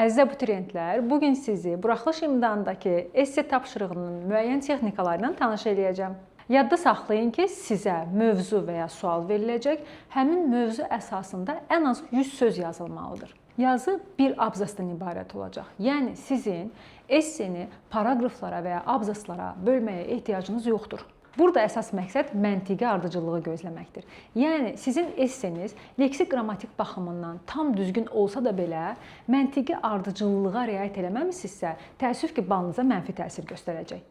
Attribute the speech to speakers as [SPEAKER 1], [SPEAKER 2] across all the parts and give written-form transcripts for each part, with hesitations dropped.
[SPEAKER 1] Əziz abituriyentlər, bugün sizi buraxılış imtahanındakı esse tapşırığının müəyyən texnikaları ilə tanış eləyəcəm. Yadda saxlayın ki, sizə mövzu və ya sual veriləcək. Həmin mövzu əsasında ən az 100 söz yazılmalıdır. Yazı bir abzasdan ibarət olacaq. Yəni sizin esseni paraqraflara və ya abzaslara bölməyə ehtiyacınız yoxdur. Burada əsas məqsəd məntiqi ardıcıllığı gözləməkdir. Yəni sizin esseniz leksik qrammatik baxımından tam düzgün olsa da belə, məntiqi ardıcıllığa riayət eləməmisinizsə, təəssüf ki, balınıza mənfi təsir göstərəcək.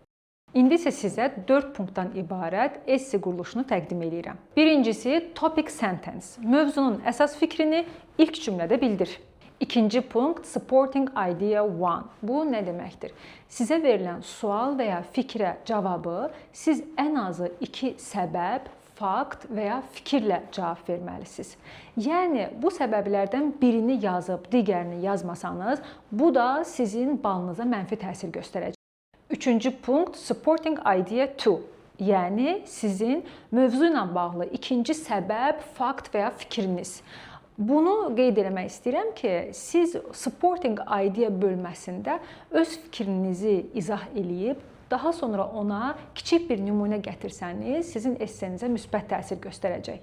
[SPEAKER 1] İndi isə sizə 4 punktdan ibarət esse quruluşunu təqdim edirəm. Birincisi, topic sentence. Mövzunun əsas fikrini ilk cümlədə bildir. İkinci punkt, supporting idea 1. Bu nə deməkdir? Sizə verilən sual və ya fikrə cavabı siz ən azı 2 səbəb, fakt və ya fikirlə cavab verməlisiniz. Yəni, bu səbəblərdən birini yazıb, digərini yazmasanız, bu da sizin balınıza mənfi təsir göstərəcək. Üçüncü punkt, supporting idea 2. Yəni, sizin mövzu ilə bağlı ikinci səbəb, fakt və ya fikriniz. Bunu qeyd eləmək istəyirəm ki, siz supporting idea bölməsində öz fikrinizi izah eləyib, daha sonra ona kiçik bir nümunə gətirsəniz, sizin essenizə müsbət təsir göstərəcək.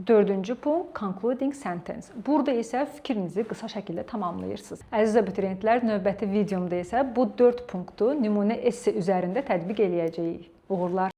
[SPEAKER 1] Dördüncü punkt, concluding sentence. Burada isə fikrinizi qısa şəkildə tamamlayırsınız. Əziz abituriyentlər, növbəti videomda isə bu 4 punktu nümunə esse üzərində tətbiq eləyəcəyik. Uğurlar!